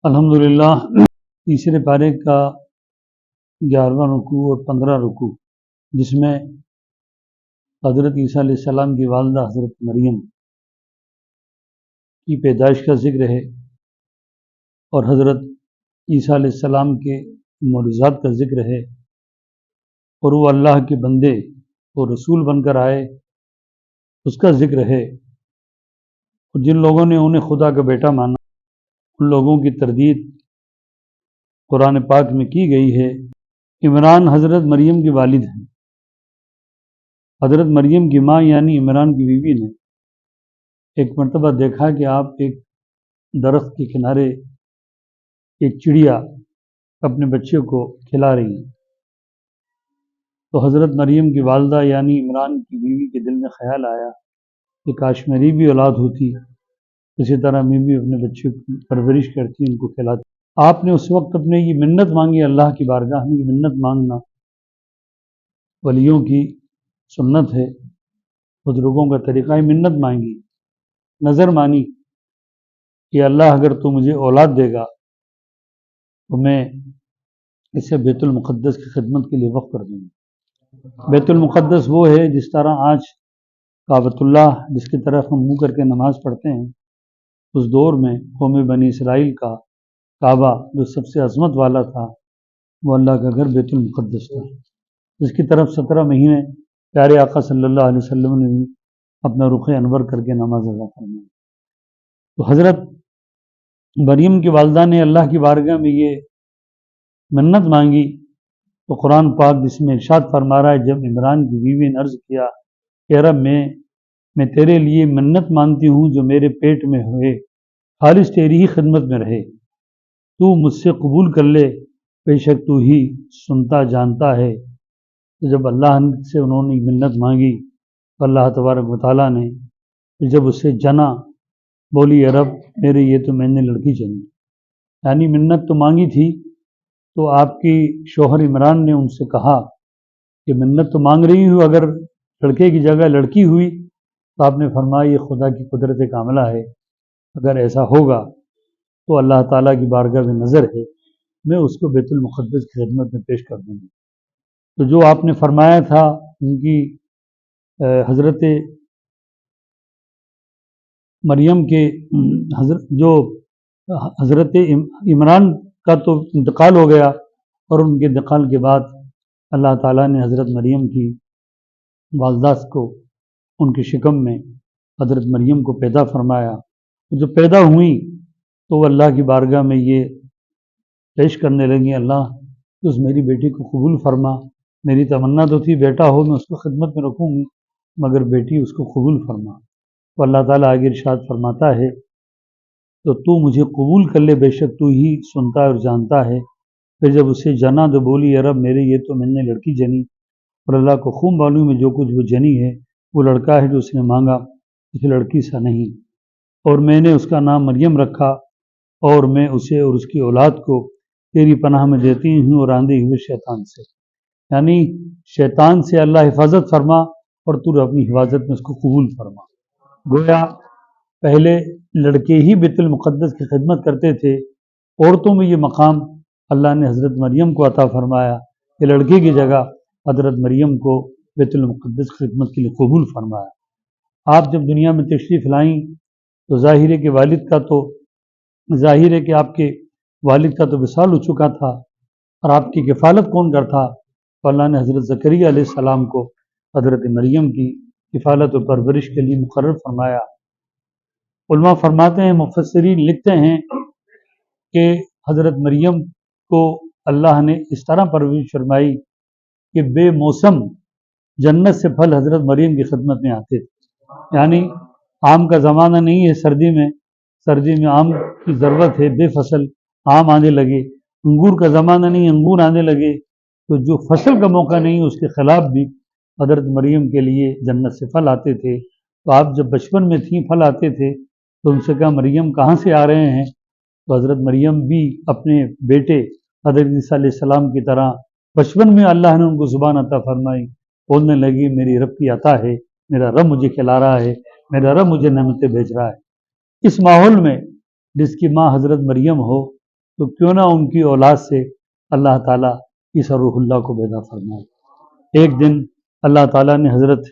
الحمدللہ تیسرے پارے کا 11واں رکوع اور 15 رکوع، جس میں حضرت عیسیٰ علیہ السلام کی والدہ حضرت مریم کی پیدائش کا ذکر ہے اور حضرت عیسیٰ علیہ السلام کے معجزات کا ذکر ہے، اور وہ اللہ کے بندے اور رسول بن کر آئے اس کا ذکر ہے، اور جن لوگوں نے انہیں خدا کا بیٹا مانا ان لوگوں کی تردید قرآن پاک میں کی گئی ہے۔ عمران حضرت مریم کے والد ہیں۔ حضرت مریم کی ماں یعنی عمران کی بیوی نے ایک مرتبہ دیکھا کہ آپ ایک درخت کے کنارے ایک چڑیا اپنے بچے کو کھلا رہی ہیں، تو حضرت مریم کی والدہ یعنی عمران کی بیوی کے دل میں خیال آیا کہ کاش میری بھی اولاد ہوتی، اسی طرح میں بھی اپنے بچے کی پرورش کرتی، ان کو کھلاتی۔ آپ نے اس وقت اپنے یہ منت مانگی، اللہ کی بارگاہ میں یہ منت مانگنا ولیوں کی سنت ہے، بزرگوں کا طریقہ ہے۔ منت مانگی، نظر مانی کہ اللہ اگر تو مجھے اولاد دے گا تو میں اسے بیت المقدس کی خدمت کے لیے وقف کر دوں گا۔ بیت المقدس وہ ہے جس طرح آج کعبۃ اللہ جس کی طرف ہم منہ کر کے نماز پڑھتے ہیں، اس دور میں قوم بنی اسرائیل کا کعبہ جو سب سے عظمت والا تھا وہ اللہ کا گھر بیت المقدس تھا، جس کی طرف 17 مہینے پیارے آقا صلی اللہ علیہ وسلم نے بھی اپنا رخ انور کر کے نماز ادا فرمائی۔ تو حضرت مریم کی والدہ نے اللہ کی بارگاہ میں یہ منت مانگی، تو قرآن پاک جس میں ارشاد فرما رہا ہے، جب عمران کی بیوی نے عرض کیا کہ رب میں تیرے لیے منت مانتی ہوں جو میرے پیٹ میں ہوئے، خالص تیری ہی خدمت میں رہے، تو مجھ سے قبول کر لے، بے شک تو ہی سنتا جانتا ہے۔ تو جب اللہ سے انہوں نے منت مانگی تو اللہ تبارک و تعالیٰ نے جب اسے جنا، بولی اے رب میرے یہ تو میں نے لڑکی جنی، یعنی منت تو مانگی تھی۔ تو آپ کی شوہر عمران نے ان سے کہا کہ منت تو مانگ رہی ہوں، اگر لڑکے کی جگہ لڑکی ہوئی تو آپ نے فرمایا یہ خدا کی قدرت کاملہ ہے، اگر ایسا ہوگا تو اللہ تعالیٰ کی بارگاہ میں نظر ہے، میں اس کو بیت المقدس کی خدمت میں پیش کر دوں گی۔ تو جو آپ نے فرمایا تھا ان کی حضرت مریم کے جو حضرت عمران کا تو انتقال ہو گیا، اور ان کے انتقال کے بعد اللہ تعالیٰ نے حضرت مریم کی والدہ کو ان کی شکم میں حضرت مریم کو پیدا فرمایا۔ جو پیدا ہوئیں تو وہ اللہ کی بارگاہ میں یہ پیش کرنے لگیں، اللہ تو اس میری بیٹی کو قبول فرما، میری تمنا تو تھی بیٹا ہو میں اس کو خدمت میں رکھوں گی، مگر بیٹی اس کو قبول فرما۔ تو اللہ تعالیٰ آگے ارشاد فرماتا ہے تو مجھے قبول کر لے، بے شک تو ہی سنتا اور جانتا ہے۔ پھر جب اسے جنا تو بولی اے رب میرے یہ تو میں نے لڑکی جنی، اور اللہ کو خوب معلوم ہے جو کچھ وہ جنی ہے وہ لڑکا ہے جو اس نے مانگا، اسے لڑکی سا نہیں، اور میں نے اس کا نام مریم رکھا، اور میں اسے اور اس کی اولاد کو تیری پناہ میں دیتی ہوں اور آندھے ہوئے شیطان سے، یعنی شیطان سے اللہ حفاظت فرما، اور تو اپنی حفاظت میں اس کو قبول فرما۔ گویا پہلے لڑکے ہی بیت المقدس کی خدمت کرتے تھے، عورتوں میں یہ مقام اللہ نے حضرت مریم کو عطا فرمایا کہ لڑکے کی جگہ حضرت مریم کو بیت المقدس کی خدمت کے لیے قبول فرمایا۔ آپ جب دنیا میں تشریف لائیں تو ظاہر ہے کہ آپ کے والد کا تو وصال ہو چکا تھا، اور آپ کی کفالت کون کرتا؟ تو اللہ نے حضرت زکریا علیہ السلام کو حضرت مریم کی کفالت و پرورش کے لیے مقرر فرمایا۔ علماء فرماتے ہیں، مفسرین لکھتے ہیں کہ حضرت مریم کو اللہ نے اس طرح پرورش فرمائی کہ بے موسم جنت سے پھل حضرت مریم کی خدمت میں آتے تھے، یعنی آم کا زمانہ نہیں ہے، سردی میں آم کی ضرورت ہے، بے فصل آم آنے لگے، انگور کا زمانہ نہیں، انگور آنے لگے، تو جو فصل کا موقع نہیں اس کے خلاف بھی حضرت مریم کے لیے جنت سے پھل آتے تھے۔ تو آپ جب بچپن میں تھیں پھل آتے تھے تو ان سے کہا مریم کہاں سے آ رہے ہیں؟ تو حضرت مریم بھی اپنے بیٹے حضرت عیسیٰ علیہ السلام کی طرح بچپن میں اللہ نے ان کو زبان عطا فرمائی، بولنے لگی میری رب کی عطا ہے، میرا رب مجھے کھلا رہا ہے، میرا رب مجھے نعمتیں بھیج رہا ہے۔ اس ماحول میں جس کی ماں حضرت مریم ہو، تو کیوں نہ ان کی اولاد سے اللہ تعالیٰ عیسیٰ روح اللہ کو پیدا فرمائے۔ ایک دن اللہ تعالیٰ نے حضرت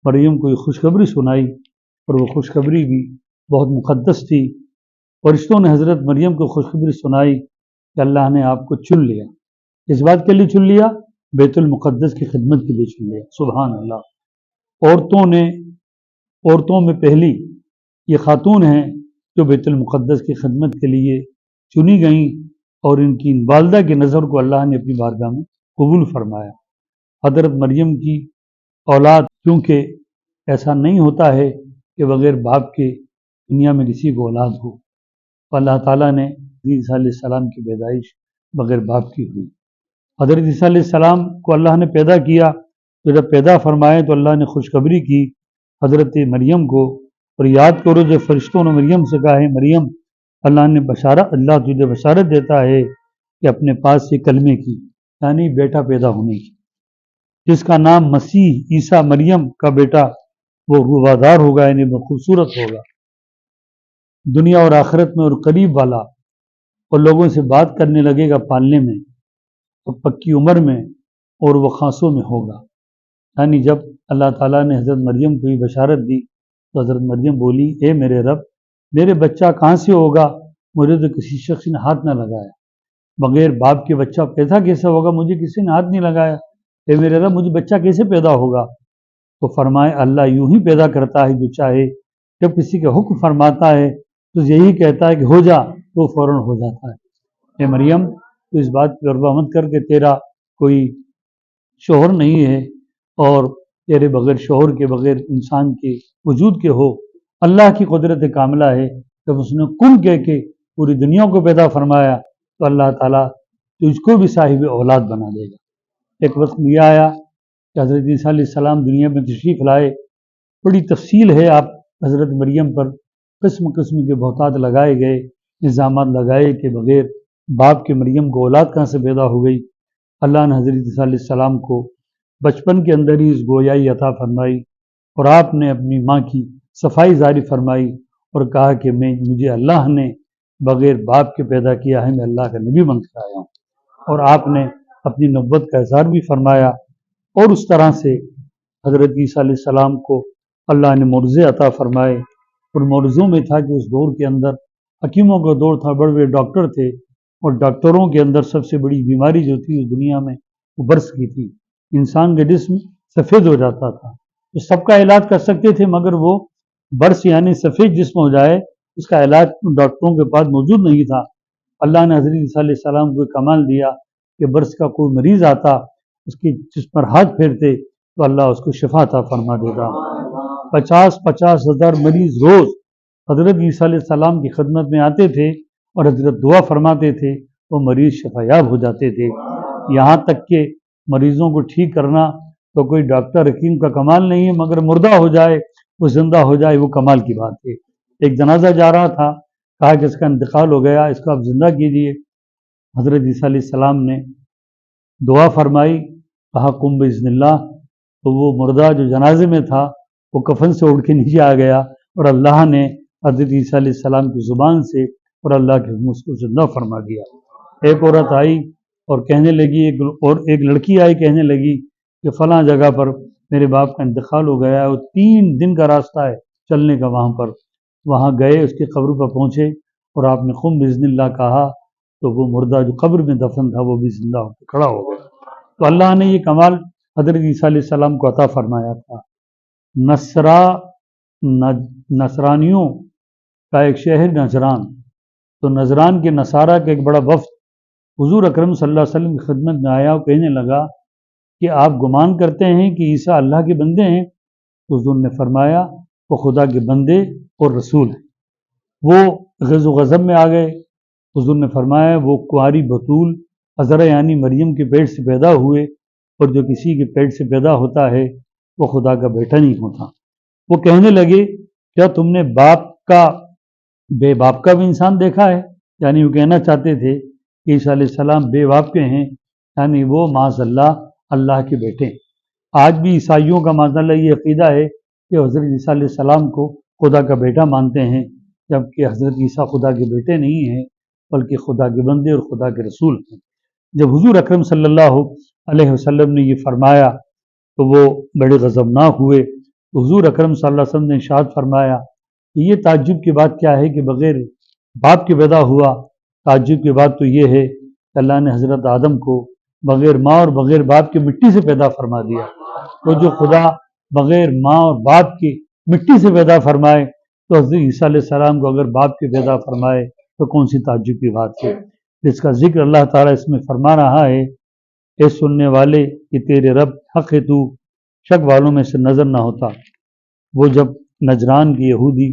مریم کو یہ خوشخبری سنائی، اور وہ خوشخبری بھی بہت مقدس تھی۔ فرشتوں نے حضرت مریم کو خوشخبری سنائی کہ اللہ نے آپ کو چن لیا۔ اس بات کے لیے چن لیا؟ بیت المقدس کی خدمت کے لیے چن لیا۔ سبحان اللہ۔ عورتوں میں پہلی یہ خاتون ہیں جو بیت المقدس کی خدمت کے لیے چنی گئیں، اور ان کی والدہ کی نظر کو اللہ نے اپنی بارگاہ میں قبول فرمایا۔ حضرت مریم کی اولاد، کیونکہ ایسا نہیں ہوتا ہے کہ بغیر باپ کے دنیا میں کسی کو اولاد ہو، اللہ تعالیٰ نے عیسیٰ علیہ السلام کی پیدائش بغیر باپ کی ہوئی۔ حضرت عیسیٰ علیہ السلام کو اللہ نے پیدا کیا، تو جب پیدا فرمائے تو اللہ نے خوشخبری کی حضرت مریم کو، اور یاد کرو جب فرشتوں نے مریم سے کہا ہے مریم، اللہ تجھے بشارت دیتا ہے کہ اپنے پاس سے کلمے کی، یعنی بیٹا پیدا ہونے کی، جس کا نام مسیح عیسیٰ مریم کا بیٹا، وہ روادار ہوگا، یعنی وہ خوبصورت ہوگا، دنیا اور آخرت میں اور قریب والا، اور لوگوں سے بات کرنے لگے گا پالنے میں، اور پکی عمر میں، اور وہ خاصوں میں ہوگا۔ یعنی جب اللہ تعالیٰ نے حضرت مریم کو یہ بشارت دی تو حضرت مریم بولی، اے میرے رب، میرے بچہ کہاں سے ہوگا؟ مجھے تو کسی شخص نے ہاتھ نہ لگایا، بغیر باپ کے بچہ پیدا کیسے ہوگا؟ مجھے کسی نے ہاتھ نہیں لگایا، اے میرے رب مجھے بچہ کیسے پیدا ہوگا؟ تو فرمائے اللہ یوں ہی پیدا کرتا ہے جو چاہے، جب کسی کا حکم فرماتا ہے تو یہی کہتا ہے کہ ہو جا تو فوراً ہو جاتا ہے۔ اے مریم تو اس بات کی پرواہ مت کر کے تیرا کوئی شوہر نہیں ہے، اور تیرے بغیر شوہر کے، بغیر انسان کے وجود کے ہو، اللہ کی قدرت کاملہ ہے۔ جب اس نے کن کہہ کے پوری دنیا کو پیدا فرمایا تو اللہ تعالیٰ تجھ کو بھی صاحب اولاد بنا دے گا۔ ایک وقت یہ آیا کہ حضرت عیسیٰ علیہ السلام دنیا میں تشریف لائے، بڑی تفصیل ہے، آپ حضرت مریم پر قسم قسم کے بہتات لگائے گئے، الزامات لگائے کہ بغیر باپ کے مریم کو اولاد کہاں سے پیدا ہو گئی۔ اللہ نے حضرت عیسیٰ علیہ السلام کو بچپن کے اندر ہی اس گویائی عطا فرمائی، اور آپ نے اپنی ماں کی صفائی جاری فرمائی اور کہا کہ مجھے اللہ نے بغیر باپ کے پیدا کیا ہے، میں اللہ کا نبی بن کر آیا ہوں، اور آپ نے اپنی نبوت کا اظہار بھی فرمایا۔ اور اس طرح سے حضرت عیسیٰ علیہ السلام کو اللہ نے معجزے عطا فرمائے، اور معجزوں میں تھا کہ اس دور کے اندر حکیموں کا دور تھا، بڑے بڑے ڈاکٹر تھے، اور ڈاکٹروں کے اندر سب سے بڑی بیماری جو تھی اس دنیا میں وہ برس کی تھی۔ انسان کا جسم سفید ہو جاتا تھا، تو سب کا علاج کر سکتے تھے، مگر وہ برس یعنی سفید جسم ہو جائے اس کا علاج ڈاکٹروں کے پاس موجود نہیں تھا۔ اللہ نے حضرت عیسیٰ علیہ السلام کو کمال دیا کہ برس کا کوئی مریض آتا، اس کی جس پر ہاتھ پھیرتے تو اللہ اس کو شفا عطا فرما دیتا۔ 50 ہزار مریض روز حضرت عیسیٰ علیہ السلام کی خدمت میں آتے تھے، اور حضرت دعا فرماتے تھے، وہ مریض شفا یاب ہو جاتے تھے۔ یہاں تک کہ مریضوں کو ٹھیک کرنا تو کوئی ڈاکٹر حکیم کا کمال نہیں ہے، مگر مردہ ہو جائے، وہ زندہ ہو جائے، وہ کمال کی بات ہے۔ ایک جنازہ جا رہا تھا، کہا کہ اس کا انتقال ہو گیا، اس کو آپ زندہ کیجیے۔ حضرت عیسیٰ علیہ السلام نے دعا فرمائی، کہا قم باذن اللہ، تو وہ مردہ جو جنازے میں تھا وہ کفن سے اڑ کے نیچے آ گیا، اور اللہ نے حضرت عیسیٰ علیہ السلام کی زبان سے اور اللہ کے حکم کو زندہ فرما دیا۔ ایک عورت آئی اور کہنے لگی، ایک لڑکی آئی کہنے لگی کہ فلاں جگہ پر میرے باپ کا انتقال ہو گیا ہے، وہ 3 دن کا راستہ ہے چلنے کا وہاں گئے، اس کی قبر پر پہنچے، اور آپ نے قم باذن اللہ کہا تو وہ مردہ جو قبر میں دفن تھا وہ بھی زندہ ہو کے کھڑا ہو گیا۔ تو اللہ نے یہ کمال حضرت عیسیٰ علیہ السلام کو عطا فرمایا تھا۔ نصرانیوں کا ایک شہر نجران، تو نجران کے نصارہ کا ایک بڑا وفد حضور اکرم صلی اللہ علیہ وسلم کی خدمت میں آیا اور کہنے لگا کہ آپ گمان کرتے ہیں کہ عیسیٰ اللہ کے بندے ہیں؟ تو حضور نے فرمایا وہ خدا کے بندے اور رسول ہیں۔ وہ غض و غضب میں آ گئے۔ حضور نے فرمایا وہ کنواری بطول عذرا یعنی مریم کے پیٹ سے پیدا ہوئے، اور جو کسی کے پیٹ سے پیدا ہوتا ہے وہ خدا کا بیٹا نہیں ہوتا۔ وہ کہنے لگے کیا تم نے بے باپ کا بھی انسان دیکھا ہے؟ یعنی وہ کہنا چاہتے تھے کہ عیسیٰ علیہ السلام بے باپ کے ہیں، یعنی وہ معاذ اللہ کے بیٹے ہیں۔ آج بھی عیسائیوں کا معاذ اللہ یہ عقیدہ ہے کہ حضرت عیسیٰ علیہ السلام کو خدا کا بیٹا مانتے ہیں، جبکہ حضرت عیسیٰ خدا کے بیٹے نہیں ہیں، بلکہ خدا کے بندے اور خدا کے رسول ہیں۔ جب حضور اکرم صلی اللہ علیہ وسلم نے یہ فرمایا تو وہ بڑے غضبناک ہوئے۔ حضور اکرم صلی اللہ علیہ وسلم نے ارشاد فرمایا کہ یہ تعجب کی بات کیا ہے کہ بغیر باپ کے پیدا ہوا؟ تعجب کی بات تو یہ ہے کہ اللہ نے حضرت آدم کو بغیر ماں اور بغیر باپ کے مٹی سے پیدا فرما دیا۔ تو جو خدا بغیر ماں اور باپ کی مٹی سے پیدا فرمائے تو حضرت عیسیٰ علیہ السلام کو اگر باپ کے پیدا فرمائے تو کون سی تعجب کی بات ہے؟ جس کا ذکر اللہ تعالیٰ اس میں فرما رہا ہے، اے سننے والے کہ تیرے رب حق ہے، تو شک والوں میں سے نظر نہ ہوتا۔ وہ جب نجران کے یہودی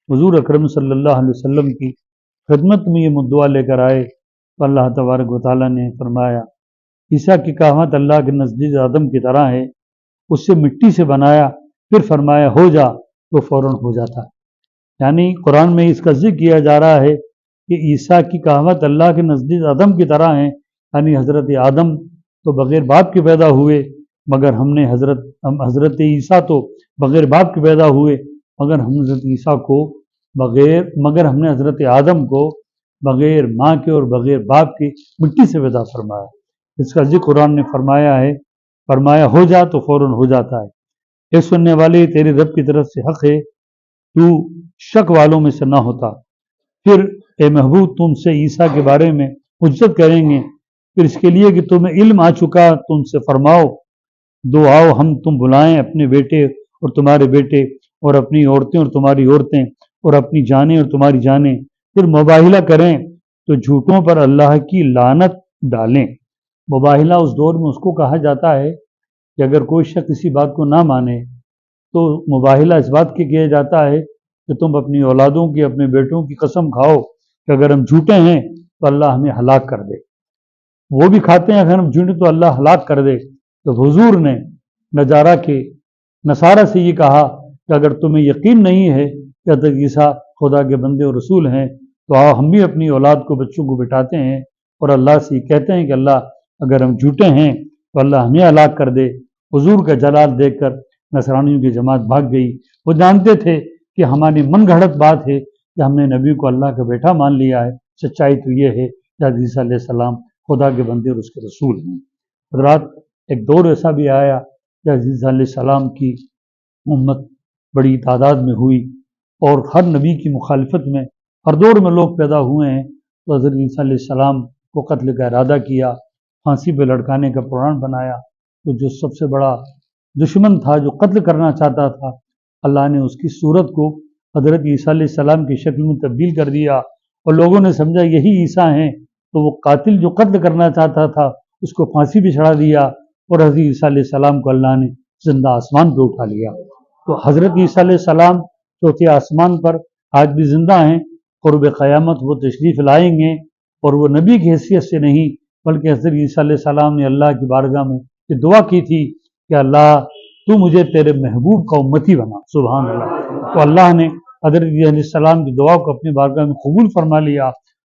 حضور اکرم صلی اللہ علیہ وسلم کی خدمت میں یہ مدعا لے کر آئے تو اللہ تبارک و تعالیٰ نے فرمایا عیسیٰ کی کہامت اللہ کے نزدیک آدم کی طرح ہے، اس سے مٹی سے بنایا، پھر فرمایا ہو جا تو فوراً ہو جاتا ہے۔ یعنی قرآن میں اس کا ذکر کیا جا رہا ہے کہ عیسیٰ کی کہامت اللہ کے نزدیک آدم کی طرح ہے، یعنی حضرت آدم تو بغیر باپ کے پیدا ہوئے، مگر ہم نے حضرت عیسیٰ تو بغیر باپ کے پیدا ہوئے، مگر ہم حضرت عیسیٰ کو مگر ہم نے حضرت آدم کو بغیر ماں کے اور بغیر باپ کی مٹی سے پیدا فرمایا۔ اس کا ذکر قرآن نے فرمایا ہے، فرمایا ہو جا تو فوراً ہو جاتا ہے۔ اے سننے والے تیرے رب کی طرف سے حق ہے، تو شک والوں میں سے نہ ہوتا۔ پھر اے محبوب تم سے عیسیٰ کے بارے میں حجت کریں گے، پھر اس کے لیے کہ تمہیں علم آ چکا تم سے فرماؤ دو آؤ ہم تم بلائیں اپنے بیٹے اور تمہارے بیٹے اور اپنی عورتیں اور تمہاری عورتیں اور اپنی جانیں اور تمہاری جانیں، پھر مباہلہ کریں تو جھوٹوں پر اللہ کی لعنت ڈالیں۔ مباہلہ اس دور میں اس کو کہا جاتا ہے کہ اگر کوئی شخص کسی بات کو نہ مانے تو مباہلہ اس بات کے کیا جاتا ہے کہ تم اپنی اولادوں کی اپنے بیٹوں کی قسم کھاؤ کہ اگر ہم جھوٹے ہیں تو اللہ ہمیں ہلاک کر دے، وہ بھی کھاتے ہیں اگر ہم جھوٹے تو اللہ ہلاک کر دے۔ تو حضور نے نجارہ کے نصارہ سے یہ کہا کہ اگر تمہیں یقین نہیں ہے کہ حضرت عیسیٰ خدا کے بندے اور رسول ہیں تو آؤ ہم بھی اپنی اولاد کو بچوں کو بٹاتے ہیں اور اللہ سے یہ کہتے ہیں کہ اللہ اگر ہم جھوٹے ہیں تو اللہ ہمیں ہلاک کر دے۔ حضور کا جلال دیکھ کر نصرانیوں کی جماعت بھاگ گئی۔ وہ جانتے تھے کہ ہماری من گھڑت بات ہے کہ ہم نے نبی کو اللہ کا بیٹا مان لیا ہے، سچائی تو یہ ہے کہ حضرت عیسیٰ علیہ السلام خدا کے بندے اور اس کے رسول ہیں۔ حضرات ایک دور ایسا بھی آیا کہ حضرت عیسیٰ علیہ السلام کی امت بڑی تعداد میں ہوئی اور ہر نبی کی مخالفت میں ہر دور میں لوگ پیدا ہوئے ہیں، تو حضرت عیسیٰ علیہ السلام کو قتل کا ارادہ کیا، پھانسی پہ لٹکانے کا پروگرام بنایا۔ تو جو سب سے بڑا دشمن تھا جو قتل کرنا چاہتا تھا، اللہ نے اس کی صورت کو حضرت عیسیٰ علیہ السلام کی شکل میں تبدیل کر دیا اور لوگوں نے سمجھا یہی عیسیٰ ہیں، تو وہ قاتل جو قتل کرنا چاہتا تھا اس کو پھانسی پہ چڑھا دیا اور حضرت عیسیٰ علیہ السلام کو اللہ نے زندہ آسمان پہ اٹھا لیا۔ تو حضرت عیسیٰ علیہ السلام چوتھے آسمان پر آج بھی زندہ ہیں، قرب قیامت وہ تشریف لائیں گے اور وہ نبی کی حیثیت سے نہیں بلکہ حضرت عیسیٰ علیہ السلام نے اللہ کی بارگاہ میں یہ دعا کی تھی کہ اللہ تو مجھے تیرے محبوب کا امتی بنا، سبحان اللہ۔ تو اللہ نے حضرت عیسیٰ علیہ السلام کی دعا کو اپنی بارگاہ میں قبول فرما لیا،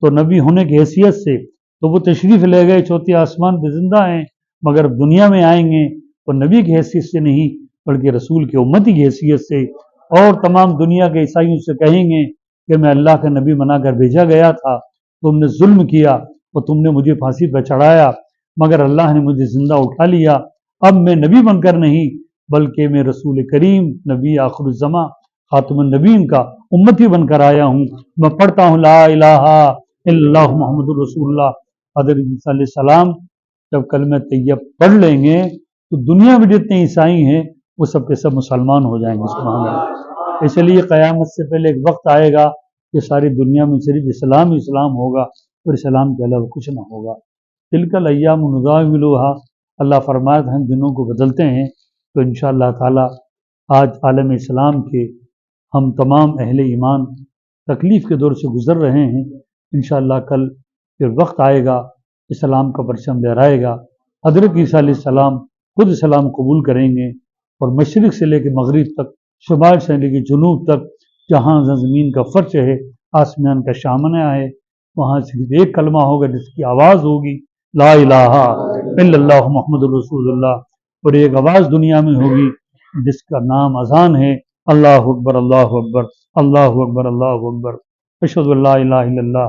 تو نبی ہونے کی حیثیت سے تو وہ تشریف لے گئے، چوتھے آسمان پہ زندہ ہیں، مگر دنیا میں آئیں گے تو نبی کی حیثیت سے نہیں بلکہ رسول کی امتی کی حیثیت سے، اور تمام دنیا کے عیسائیوں سے کہیں گے کہ میں اللہ کا نبی بنا کر بھیجا گیا تھا، تم نے ظلم کیا اور تم نے مجھے پھانسی پہ چڑھایا، مگر اللہ نے مجھے زندہ اٹھا لیا، اب میں نبی بن کر نہیں بلکہ میں رسول کریم نبی آخر الزماں خاتم النبیین کا امتی بن کر آیا ہوں۔ میں پڑھتا ہوں لا الہ الا اللہ محمد الرسول اللہ۔ حضرت عیسیٰ علیہ السلام جب کلمہ طیب پڑھ لیں گے تو دنیا میں جتنے عیسائی ہیں وہ سب کے سب مسلمان ہو جائیں گے، سبحان اللہ۔ اس لیے قیامت سے پہلے ایک وقت آئے گا کہ ساری دنیا میں صرف اسلام ہی اسلام ہوگا اور اسلام کے علاوہ کچھ نہ ہوگا۔ تلک الایام نداولها، اللہ فرماتا ہے ہم دنوں کو بدلتے ہیں، تو انشاءاللہ تعالی آج عالم اسلام کے ہم تمام اہل ایمان تکلیف کے دور سے گزر رہے ہیں، انشاءاللہ کل پھر وقت آئے گا اسلام کا پرچم لہرائے گا، حضرت عیسیٰ علیہ السلام خود اسلام قبول کریں گے اور مشرق سے لے کے مغرب تک، شمال سے لے کے جنوب تک، جہاں زمین کا فرش ہے، آسمان کا شامنہ ہے، وہاں صرف ایک کلمہ ہوگا جس کی آواز ہوگی لا الہ الا اللہ محمد الرسول اللہ، اور ایک آواز دنیا میں ہوگی جس کا نام اذان ہے اللہ اکبر اللہ اکبر اللہ اکبر اللہ اکبر اشہد ان لا الہ الا اللہ